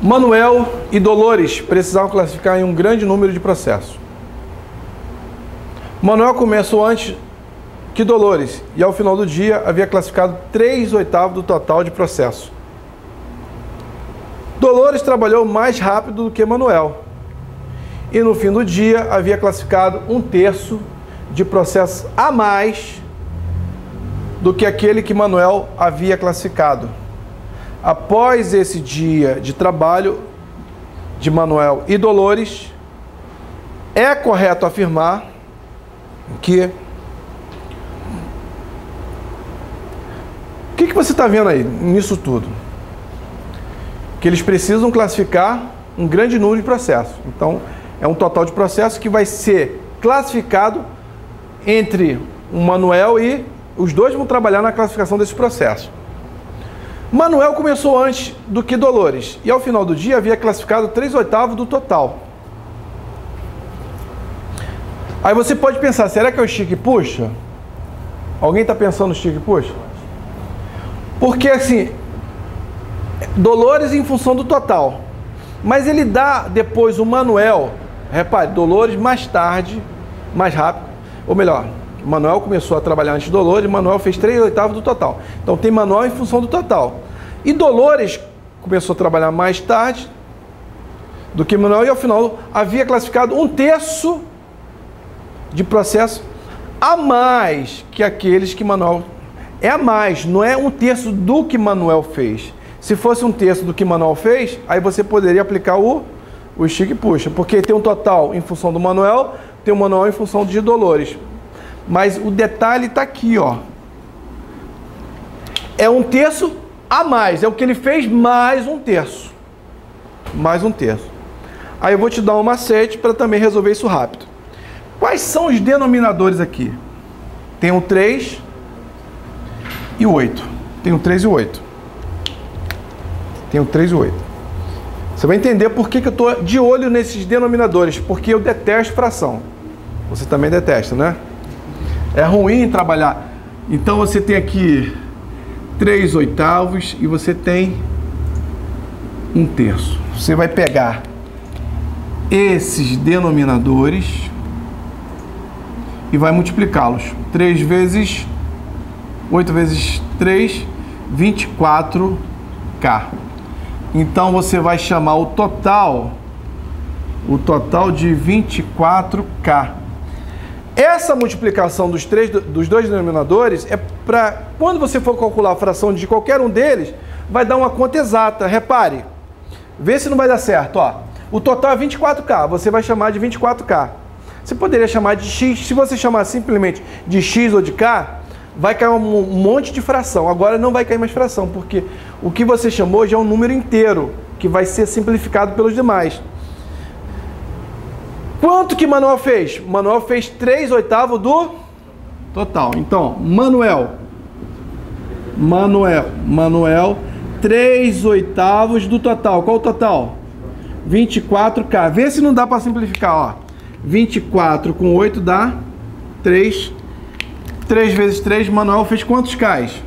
Manuel e Dolores precisavam classificar em um grande número de processos. Manuel começou antes que Dolores e ao final do dia havia classificado 3/8 do total de processos. Dolores trabalhou mais rápido do que Manuel e no fim do dia havia classificado 1/3 de processos a mais do que aquele que Manuel havia classificado. Após esse dia de trabalho de Manuel e Dolores, é correto afirmar que... O que você está vendo aí nisso tudo? Que eles precisam classificar um grande número de processos. Então, é um total de processos que vai ser classificado entre o Manuel e os dois vão trabalhar na classificação desse processo. Manuel começou antes do que Dolores e ao final do dia havia classificado 3/8 do total. Aí você pode pensar, será que é o estica e puxa? Alguém está pensando no estica e puxa? Porque assim, Dolores em função do total, mas ele dá depois o Manuel, repare, Dolores mais tarde, mais rápido, ou melhor, Manuel começou a trabalhar antes de Dolores, Manuel fez 3/8 do total. Então tem Manuel em função do total. E Dolores começou a trabalhar mais tarde do que Manuel e ao final havia classificado 1/3 de processo a mais que aqueles que Manuel... É a mais, não é 1/3 do que Manuel fez. Se fosse 1/3 do que Manuel fez, aí você poderia aplicar o estica e puxa, porque tem um total em função do Manuel, tem um Manuel em função de Dolores. Mas o detalhe está aqui, ó. É 1/3 a mais, é o que ele fez mais 1/3. Mais 1/3. Aí eu vou te dar um macete para também resolver isso rápido. Quais são os denominadores aqui? Tem o 3 e o 8. Tem o 3 e o 8. Tem o 3 e o 8. Você vai entender por que eu estou de olho nesses denominadores, porque eu detesto fração. Você também detesta, né? É ruim trabalhar. Então você tem aqui 3/8 e você tem 1/3. Você vai pegar esses denominadores e vai multiplicá-los. 3 vezes 8 vezes 3, 24K. Então você vai chamar o total de 24K. Essa multiplicação dos dois denominadores é para, quando você for calcular a fração de qualquer um deles, vai dar uma conta exata. Repare, vê se não vai dar certo. Ó, o total é 24K, você vai chamar de 24K. Você poderia chamar de X, se você chamar simplesmente de X ou de K, vai cair um monte de fração. Agora não vai cair mais fração, porque o que você chamou já é um número inteiro, que vai ser simplificado pelos demais. Quanto que Manuel fez? Manuel fez 3/8 do total. Então, Manuel, 3/8 do total. Qual o total? 24K. Vê se não dá para simplificar, ó. 24 com 8 dá 3. 3 vezes 3, Manuel fez quantos Ks?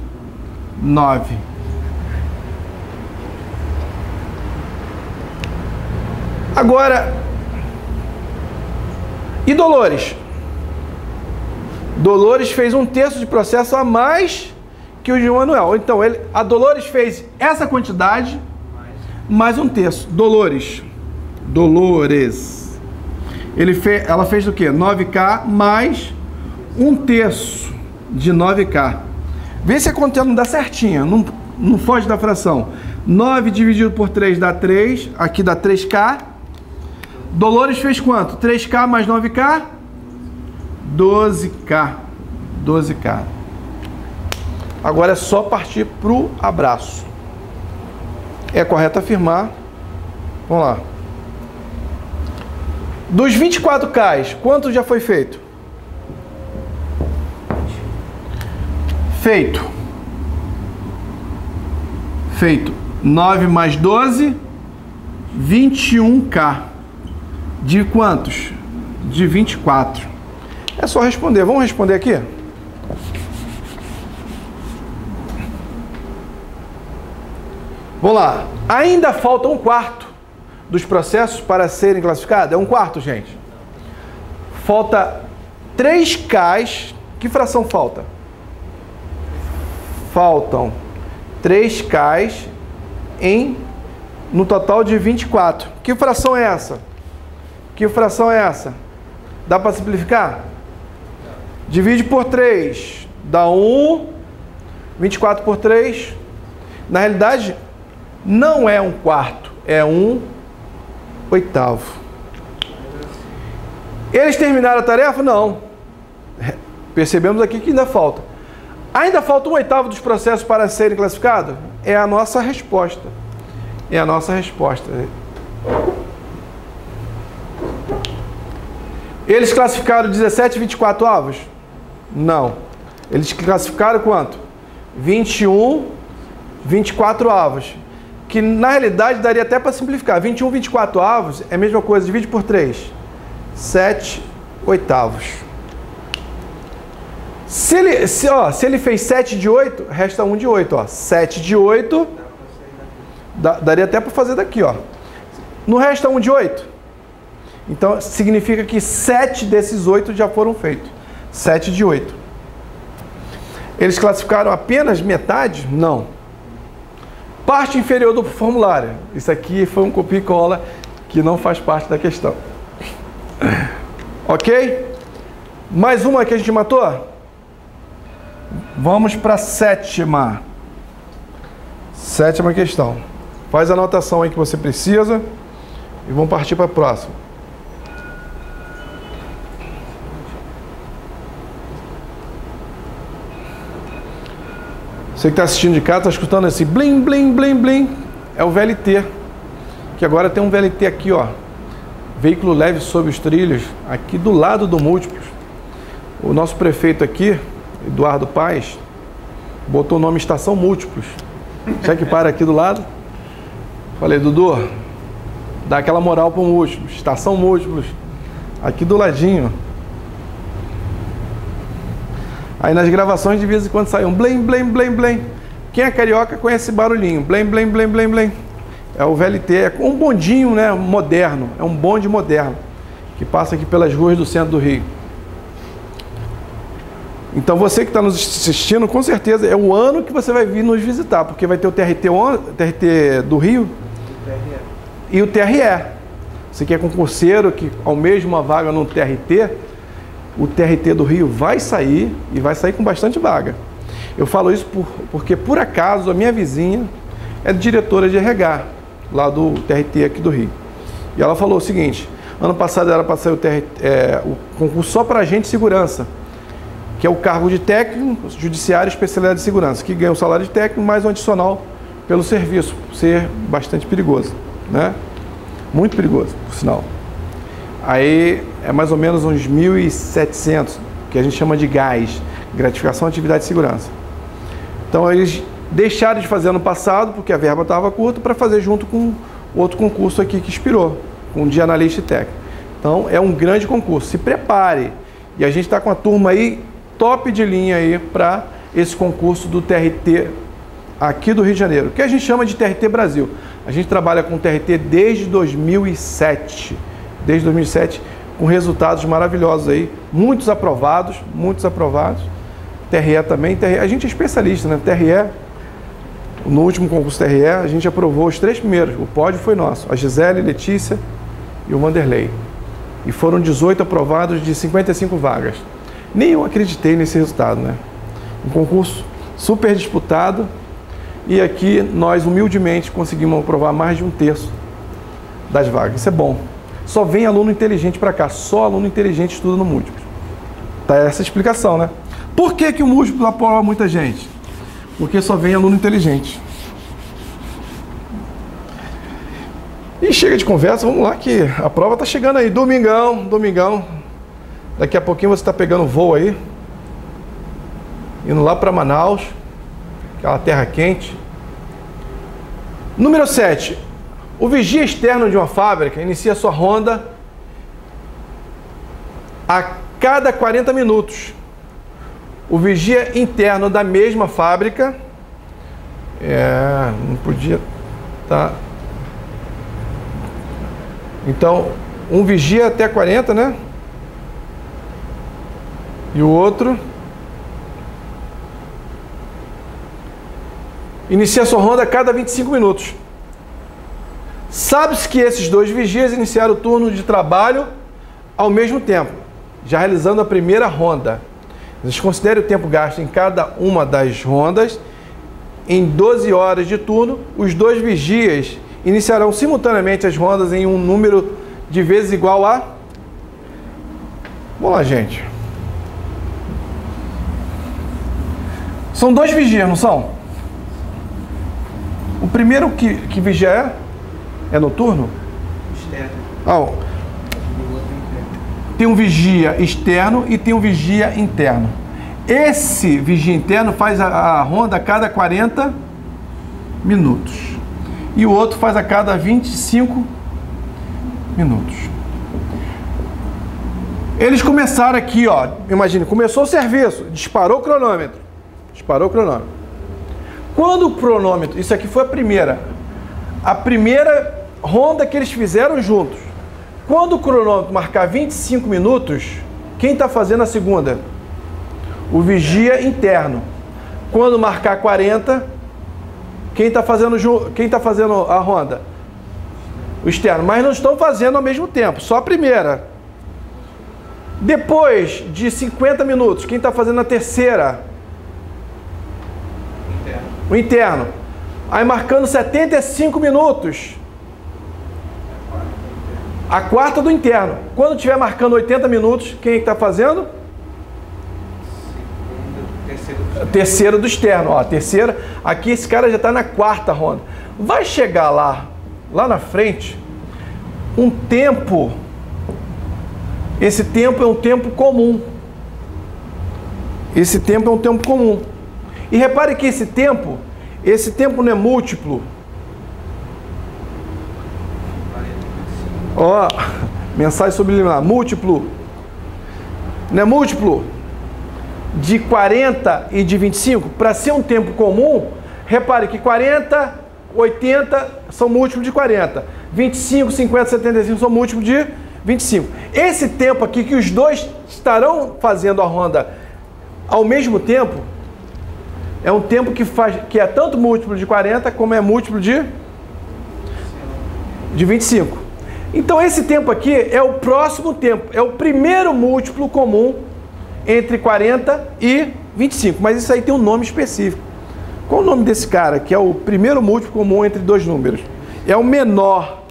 9. Agora, e Dolores? Dolores fez 1/3 de processo a mais que o de Manuel. Então, a Dolores fez essa quantidade mais 1/3. Dolores. Ela fez o quê? 9K mais 1/3 de 9K. Vê se a conta não dá certinha, não foge da fração. 9 dividido por 3 dá 3, aqui dá 3K. Dolores fez quanto? 3K mais 9K? 12K. 12K. Agora é só partir para o abraço. É correto afirmar. Vamos lá. Dos 24Ks, quanto já foi feito? Feito. 9 mais 12, 21K. De quantos? De 24. É só responder. Vamos responder aqui? Vamos lá. Ainda falta um quarto dos processos para serem classificados. É um quarto, gente. Falta 3 Ks. Que fração falta? Faltam 3 Ks no total de 24. Que fração é essa? Que fração é essa? Dá para simplificar? Divide por 3. Dá 1. 24 por 3. Na realidade, não é um quarto. É 1/8. Eles terminaram a tarefa? Não. Percebemos aqui que ainda falta. Ainda falta 1/8 dos processos para serem classificados? É a nossa resposta. É a nossa resposta. Eles classificaram 17/24 avos? Não. Eles classificaram quanto? 21/24 avos. Que na realidade daria até para simplificar. 21/24 avos é a mesma coisa, divide por 3. 7/8. Se ele fez 7 de 8, resta 1 de 8. Ó. 7 de 8, daria até para fazer daqui. Ó. Não resta 1 de 8? Então, significa que 7 desses 8 já foram feitos. 7 de 8. Eles classificaram apenas metade? Não. Parte inferior do formulário. Isso aqui foi um copia e cola que não faz parte da questão. Ok? Mais uma que a gente matou? Vamos para a sétima. Sétima questão. Faz a anotação aí que você precisa e vamos partir para a próxima. Você que está assistindo de casa, está escutando esse blim, blim, blim, blim. É o VLT. Que agora tem um VLT aqui, ó. Veículo leve sob os trilhos, aqui do lado do Múltiplos. O nosso prefeito aqui, Eduardo Paes, botou o nome Estação Múltiplos. Já que para aqui do lado. Falei, Dudu, dá aquela moral para o Múltiplos. Estação Múltiplos. Aqui do ladinho. Aí nas gravações de vez em quando sai um blém, blém, blém, blém. Quem é carioca conhece esse barulhinho. Blém, blém, blém, blém, blém. É o VLT, é um bondinho, né, moderno. É um bonde moderno que passa aqui pelas ruas do centro do Rio. Então você que está nos assistindo, com certeza é o ano que você vai vir nos visitar, porque vai ter o TRT do Rio e o TRE. Você que é concurseiro, que almeja uma vaga no TRT, o TRT do Rio vai sair e vai sair com bastante vaga. Eu falo isso porque, por acaso, a minha vizinha é diretora de RH, lá do TRT aqui do Rio. E ela falou o seguinte, ano passado era para sair o concurso só para agente de segurança, que é o cargo de técnico judiciário especialidade de segurança, que ganha o salário de técnico mais um adicional pelo serviço, por ser bastante perigoso, né? Muito perigoso, por sinal. Aí é mais ou menos uns 1.700, que a gente chama de GAS, gratificação atividade de segurança. Então eles deixaram de fazer ano passado, porque a verba estava curta, para fazer junto com outro concurso aqui que expirou, com de analista e técnico. Então é um grande concurso, se prepare. E a gente está com a turma aí, top de linha aí, para esse concurso do TRT aqui do Rio de Janeiro, que a gente chama de TRT Brasil. A gente trabalha com TRT desde 2007. Desde 2007, com resultados maravilhosos aí, muitos aprovados. TRE também, a gente é especialista, né? TRE, no último concurso TRE, a gente aprovou os 3 primeiros, o pódio foi nosso, a Gisele, Letícia e o Vanderlei. E foram 18 aprovados de 55 vagas. Nem eu acreditei nesse resultado, né? Um concurso super disputado e aqui nós humildemente conseguimos aprovar mais de 1/3 das vagas. Isso é bom. Só vem aluno inteligente para cá, só aluno inteligente estuda no Múltiplos. Tá essa explicação, né? Por que o Múltiplos aprova muita gente? Porque só vem aluno inteligente. E chega de conversa, vamos lá que a prova tá chegando aí. Domingão. Daqui a pouquinho você está pegando voo aí, indo lá para Manaus, aquela terra quente. Número 7. O vigia externo de uma fábrica inicia sua ronda a cada 40 minutos. O vigia interno da mesma fábrica, não podia Tá? Então, um vigia até 40, né? E o outro inicia sua ronda a cada 25 minutos. Sabe-se que esses dois vigias iniciaram o turno de trabalho ao mesmo tempo, já realizando a primeira ronda. Desconsidere o tempo gasto em cada uma das rondas. Em 12 horas de turno, os dois vigias iniciarão simultaneamente as rondas em um número de vezes igual a... Vamos lá, gente. São dois vigias, não são? O primeiro que vigia é noturno? Externo. Ah, tem um vigia externo e tem um vigia interno. Esse vigia interno faz a ronda a cada 40 minutos. E o outro faz a cada 25 minutos. Eles começaram aqui, ó. Imagine, começou o serviço, disparou o cronômetro. Disparou o cronômetro. Quando o cronômetro, isso aqui foi a primeira ronda que eles fizeram juntos. Quando o cronômetro marcar 25 minutos, quem está fazendo a segunda? O vigia interno. Quando marcar 40, quem está fazendo a ronda? O externo. Mas não estão fazendo ao mesmo tempo, só a primeira. Depois de 50 minutos, quem está fazendo a terceira? O interno. Aí marcando 75 minutos, a quarta do interno. Quando estiver marcando 80 minutos, quem está fazendo? Terceira do externo. Ó, terceira. Aqui esse cara já está na quarta ronda. Vai chegar lá na frente, um tempo. Esse tempo é um tempo comum. Esse tempo é um tempo comum. E repare que esse tempo não é múltiplo. Ó, mensagem subliminar. Múltiplo. Não é múltiplo de 40 e de 25? Para ser um tempo comum, repare que 40, 80 são múltiplos de 40. 25, 50, 75 são múltiplos de 25. Esse tempo aqui que os dois estarão fazendo a ronda ao mesmo tempo, é um tempo que é tanto múltiplo de 40 como é múltiplo de 25. Então esse tempo aqui é o próximo tempo, é o primeiro múltiplo comum entre 40 e 25. Mas isso aí tem um nome específico. Qual o nome desse cara, que é o primeiro múltiplo comum entre dois números? É o menor.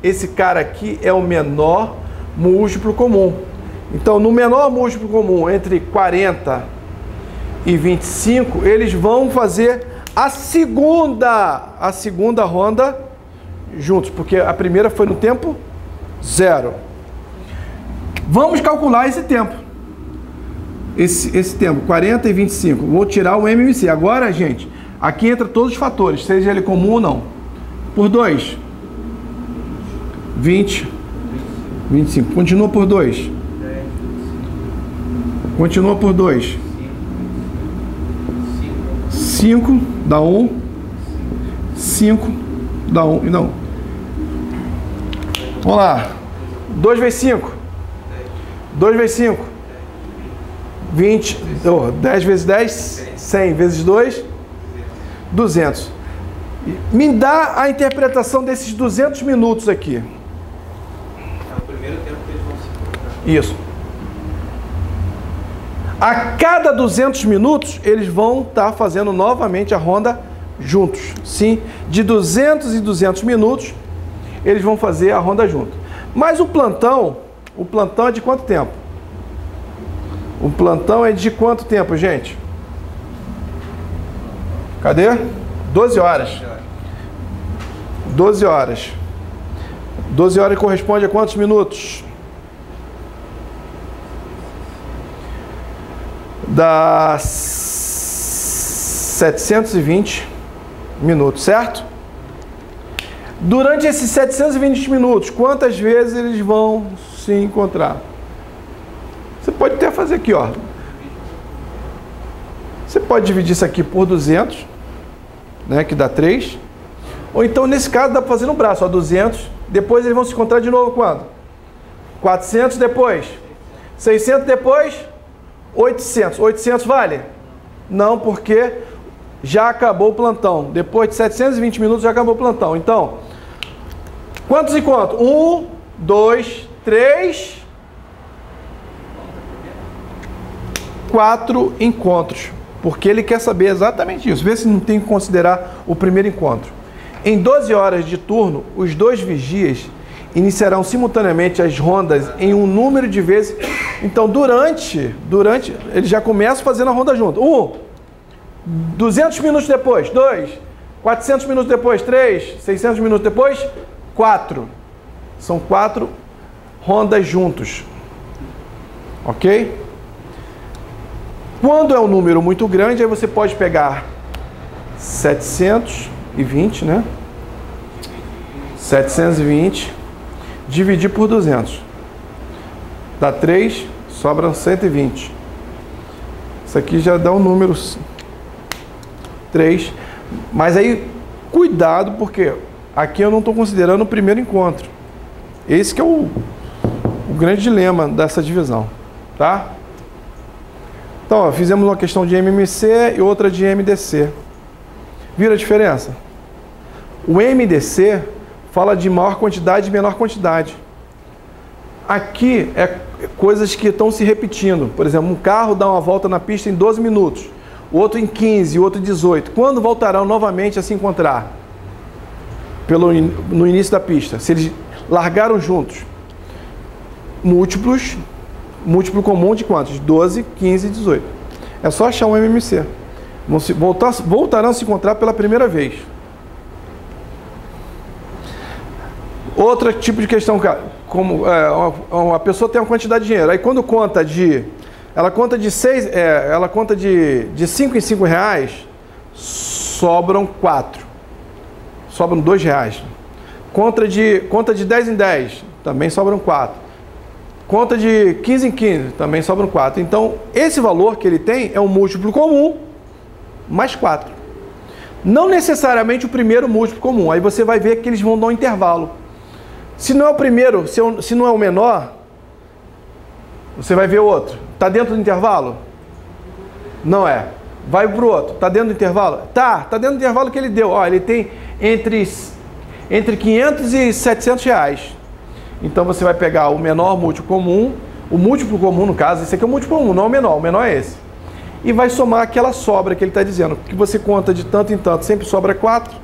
Esse cara aqui é o menor múltiplo comum. Então, no menor múltiplo comum entre 40 e 25, eles vão fazer a segunda ronda juntos, porque a primeira foi no tempo 0. Vamos calcular esse tempo. Esse tempo, 40 e 25. Vou tirar o MMC. Agora, gente, aqui entra todos os fatores, seja ele comum ou não. Por 2, 20, 25. Continua por 2. Continua por 2. 5 dá 1. 5 dá 1 e dá 1. Vamos lá. 2 vezes 5. 2 vezes 5. 20. 10 vezes 10. 100 vezes 2. 200. Me dá a interpretação desses 200 minutos aqui. É o primeiro tempo que eles vão se encontrar. Isso. A cada 200 minutos, eles vão estar fazendo novamente a ronda juntos. Sim, de 200 e 200 minutos, eles vão fazer a ronda junto. Mas o plantão é de quanto tempo? O plantão é de quanto tempo, gente? Cadê? 12 horas. 12 horas. 12 horas corresponde a quantos minutos? Dá 720 minutos, certo? Durante esses 720 minutos, quantas vezes eles vão se encontrar? Você pode até fazer aqui, ó. Você pode dividir isso aqui por 200, né, que dá 3. Ou então, nesse caso, dá para fazer no braço, ó, 200. Depois eles vão se encontrar de novo quando? 400 depois. 600 depois. 800. 800 vale? Não, porque já acabou o plantão. Depois de 720 minutos já acabou o plantão. Então, quantos encontros? 1, 2, 3, 4 encontros. Porque ele quer saber exatamente isso. Vê se não tem que considerar o primeiro encontro. Em 12 horas de turno, os 2 vigias iniciarão simultaneamente as rondas em um número de vezes. Então, durante eles já começam fazendo a ronda junto. 1, 200 minutos depois, 2, 400 minutos depois, 3, 600 minutos depois, 4. São 4 rondas juntos. Ok? Quando é um número muito grande, aí você pode pegar 720, né? 720, dividir por 200. Dá 3, sobram 120. Isso aqui já dá um número 3. Mas aí, cuidado, porque aqui eu não estou considerando o primeiro encontro. Esse que é o grande dilema dessa divisão, tá? Então, ó, fizemos uma questão de MMC e outra de MDC. Viram a diferença? O MDC fala de maior quantidade e menor quantidade. Aqui é coisas que estão se repetindo. Por exemplo, um carro dá uma volta na pista em 12 minutos, o outro em 15, o outro em 18. Quando voltarão novamente a se encontrar? No início da pista. Se eles largaram juntos. Múltiplo comum de quantos? 12, 15 e 18. É só achar um MMC. Voltarão a se encontrar pela primeira vez. Outro tipo de questão, como uma pessoa tem uma quantidade de dinheiro, aí quando conta ela conta de 5 em 5 reais, sobram 4. Sobram 2 reais. Conta de 10 em 10, também sobram 4. Conta de 15 em 15, também sobram 4. Então, esse valor que ele tem é um múltiplo comum mais 4. Não necessariamente o primeiro múltiplo comum. Aí você vai ver que eles vão dar um intervalo. Se não é o primeiro, se não é o menor, você vai ver o outro. Está dentro do intervalo? Não é. Vai para o outro. Está dentro do intervalo? Tá dentro do intervalo que ele deu. Ó, ele tem entre 500 e 700 reais. Então você vai pegar o menor múltiplo comum, o múltiplo comum no caso, esse aqui é o múltiplo comum, não é o menor é esse. E vai somar aquela sobra que ele está dizendo, que você conta de tanto em tanto, sempre sobra 4.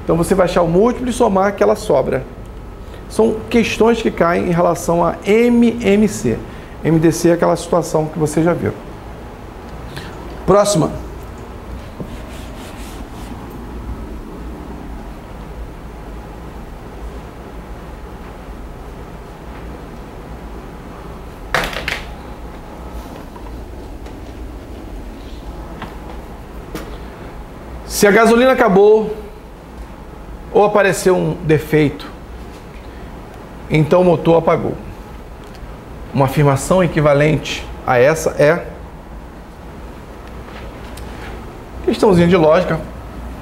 Então você vai achar o múltiplo e somar aquela sobra. São questões que caem em relação a MMC. MDC é aquela situação que você já viu. Próxima. Se a gasolina acabou ou apareceu um defeito, então o motor apagou. Uma afirmação equivalente a essa é questãozinha de lógica,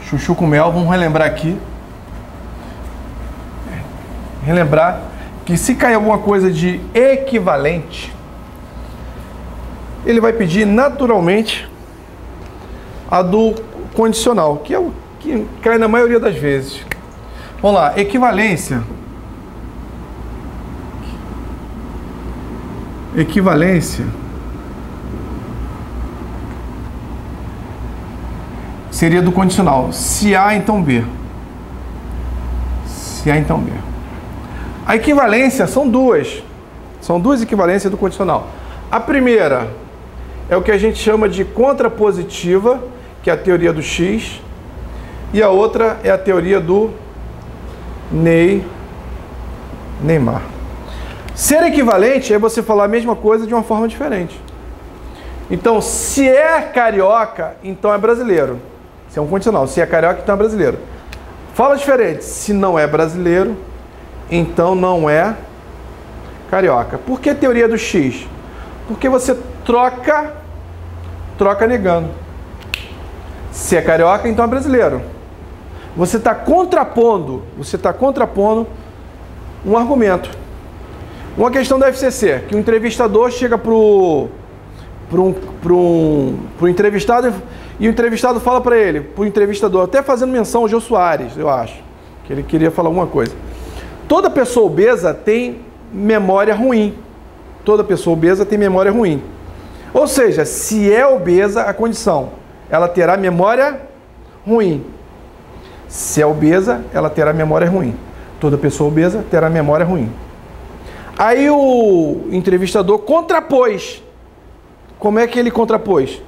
chuchu com mel. Vamos relembrar aqui. Relembrar que se cair alguma coisa de equivalente, ele vai pedir naturalmente a do condicional, que é o que cai na maioria das vezes. Vamos lá, equivalência. Equivalência seria do condicional. Se A, então B. Se A, então B. A equivalência são duas. São duas equivalências do condicional. A primeira é o que a gente chama de contrapositiva, que é a teoria do X. E a outra é a teoria do Neymar. Ser equivalente é você falar a mesma coisa de uma forma diferente. Então, se é carioca, então é brasileiro. Se é um condicional. Se é carioca, então é brasileiro. Fala diferente. Se não é brasileiro, então não é carioca. Por que teoria do X? Porque você troca negando. Se é carioca, então é brasileiro. Você está contrapondo um argumento. Uma questão da FCC, que o entrevistador chega pro entrevistado e o entrevistado fala para ele, pro entrevistador, até fazendo menção ao Jô Soares, eu acho, que ele queria falar alguma coisa. Toda pessoa obesa tem memória ruim. Toda pessoa obesa tem memória ruim. Ou seja, se é obesa, a condição, ela terá memória ruim. Se é obesa, ela terá memória ruim. Toda pessoa obesa terá memória ruim. Aí o entrevistador contrapôs. Como é que ele contrapôs?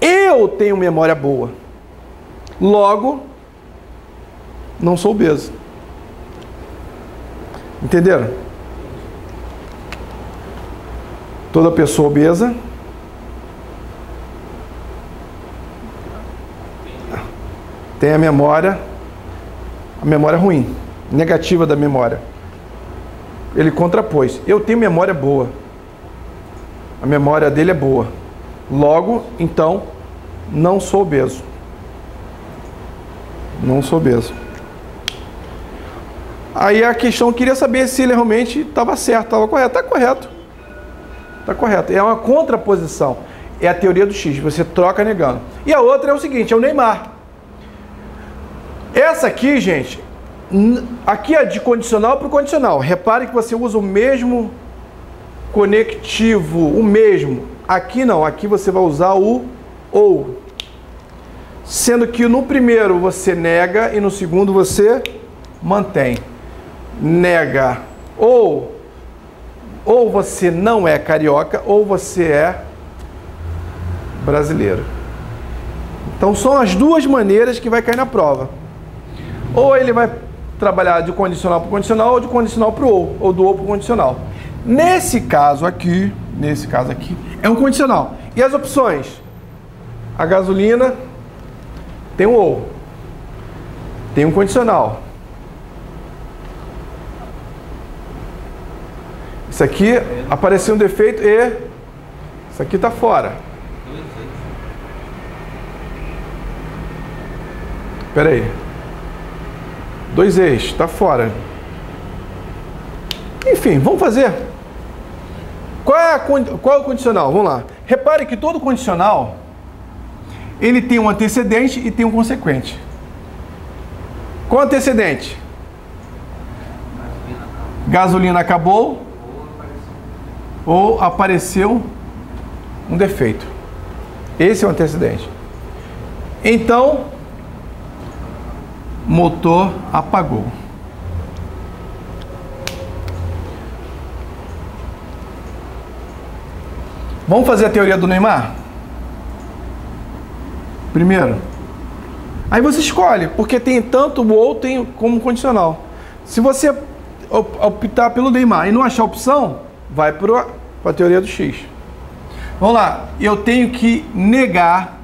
Eu tenho memória boa. Logo, não sou obeso. Entenderam? Toda pessoa obesa tem a memória ruim, negativa da memória. Ele contrapôs. Eu tenho memória boa. A memória dele é boa. Logo, então, não sou obeso. Não sou obeso. Aí a questão, eu queria saber se ele realmente estava certo, estava correto. Está correto. Está correto. É uma contraposição. É a teoria do X. Você troca negando. E a outra é o seguinte, é o Neymar. Essa aqui, gente, aqui é de condicional para o condicional. Repare que você usa o mesmo conectivo, o mesmo. Aqui não, aqui você vai usar o ou. Sendo que no primeiro você nega e no segundo você mantém. Nega. Ou você não é carioca ou você é brasileiro. Então são as duas maneiras que vai cair na prova. Ou ele vai trabalhar de condicional para condicional ou de condicional para o ou do ou para o condicional. Nesse caso aqui, é um condicional. E as opções? A gasolina tem um ou. Tem um condicional. Isso aqui apareceu um defeito e isso aqui está fora. Espera aí. 2 eixos, está fora. Enfim, vamos fazer. Qual é o condicional? Vamos lá. Repare que todo condicional, ele tem um antecedente e tem um consequente. Qual é o antecedente? Gasolina acabou ou apareceu um defeito. Esse é o antecedente. Então, motor apagou. Vamos fazer a teoria do Neymar? Primeiro. Aí você escolhe, porque tem tanto o ou tem como condicional. Se você optar pelo Neymar e não achar opção, vai para a teoria do X. Vamos lá. Eu tenho que negar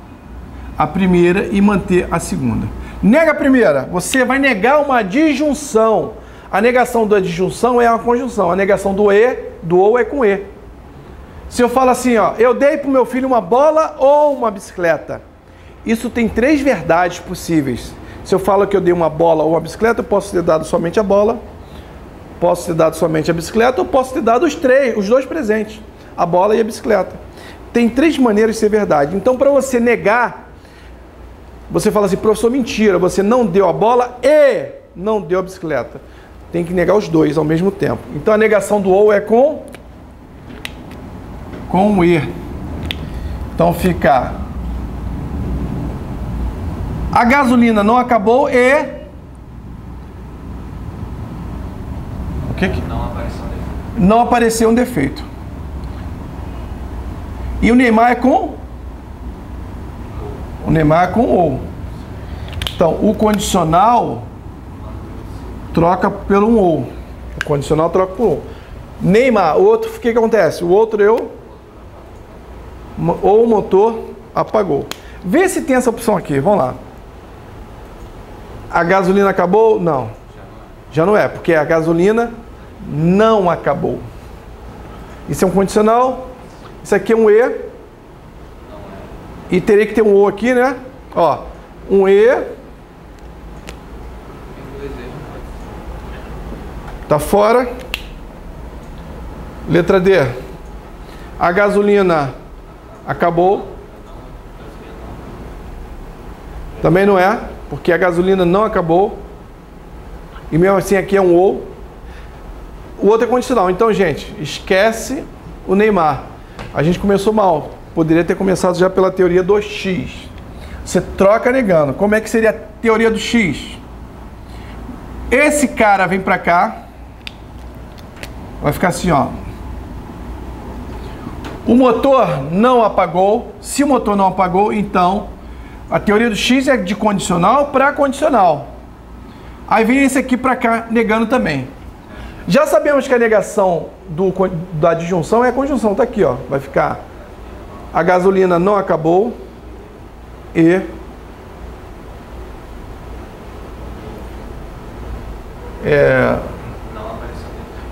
a primeira e manter a segunda. Nega a primeira, você vai negar uma disjunção. A negação da disjunção é uma conjunção. A negação do ou é com e. Se eu falo assim, ó, eu dei para o meu filho uma bola ou uma bicicleta. Isso tem 3 verdades possíveis. Se eu falo que eu dei uma bola ou uma bicicleta, eu posso ter dado somente a bola, posso ter dado somente a bicicleta, ou posso ter dado os 2 presentes, a bola e a bicicleta. Tem 3 maneiras de ser verdade. Então, para você negar, você fala assim, professor, mentira, você não deu a bola e não deu a bicicleta. Tem que negar os 2 ao mesmo tempo. Então a negação do ou é com o e. Então fica a gasolina não acabou e o que? Não apareceu um defeito. E o Neymar é com ou. Então, o condicional troca pelo um ou. O condicional troca por ou. Neymar, o outro, o que acontece? O outro ou o motor apagou. Vê se tem essa opção aqui, vamos lá. A gasolina acabou? Não. Já não é, porque a gasolina não acabou. Isso é um condicional. Isso aqui é um e. E teria que ter um ou aqui, né? Ó, um e Tá fora. Letra D. A gasolina acabou. Também não é, porque a gasolina não acabou. E mesmo assim aqui é um ou. O outro é condicional. Então, gente, esquece o Neymar. A gente começou mal. Poderia ter começado já pela teoria do X. Você troca negando. Como é que seria a teoria do X? Esse cara vem pra cá. Vai ficar assim, ó. O motor não apagou. Se o motor não apagou, então a teoria do X é de condicional para condicional. Aí vem esse aqui para cá negando também. Já sabemos que a negação da disjunção é a conjunção. Tá aqui, ó. Vai ficar a gasolina não acabou e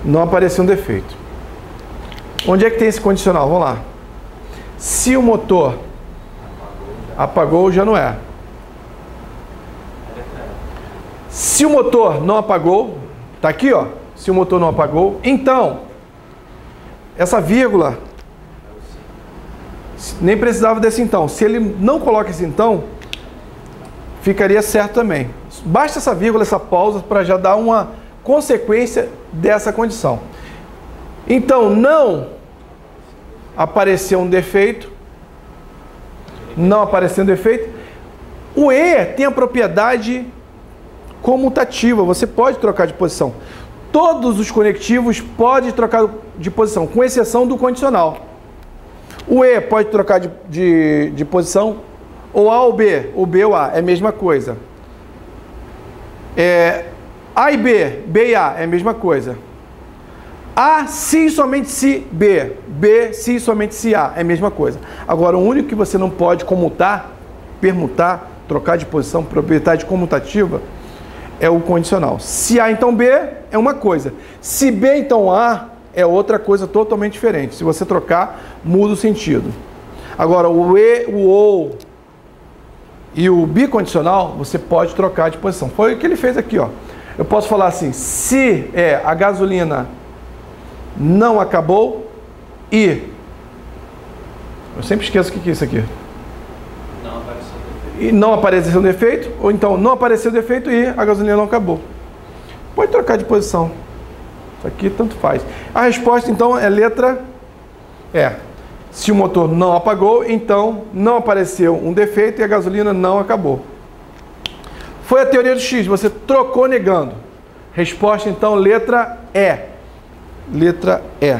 não apareceu um defeito. Onde é que tem esse condicional? Vamos lá. Se o motor apagou, já não é. Se o motor não apagou, tá aqui, ó. Se o motor não apagou, então essa vírgula nem precisava desse então. Se ele não coloca esse então, ficaria certo também. Basta essa vírgula, essa pausa, para já dar uma consequência dessa condição. Então, não apareceu um defeito. Não apareceu um defeito. O E tem a propriedade comutativa. Você pode trocar de posição. Todos os conectivos podem trocar de posição, com exceção do condicional. O E pode trocar de posição, ou A ou B. O B ou A é a mesma coisa. A e B, B e A é a mesma coisa. A, se e somente se B. B, se e somente se A é a mesma coisa. Agora, o único que você não pode comutar, permutar, trocar de posição, propriedade comutativa, é o condicional. Se A, então B, é uma coisa. Se B, então A, é outra coisa totalmente diferente. Se você trocar, muda o sentido. Agora, o E, o OU e o bicondicional, você pode trocar de posição. Foi o que ele fez aqui, ó. Eu posso falar assim, se a gasolina não acabou e... Eu sempre esqueço o que é isso aqui. Não apareceu defeito. E não apareceu defeito, ou então não apareceu defeito e a gasolina não acabou. Pode trocar de posição. Isso aqui tanto faz. A resposta, então, é letra E. Se o motor não apagou, então não apareceu um defeito e a gasolina não acabou. Foi a teoria do X, você trocou negando. Resposta, então, letra E. Letra E.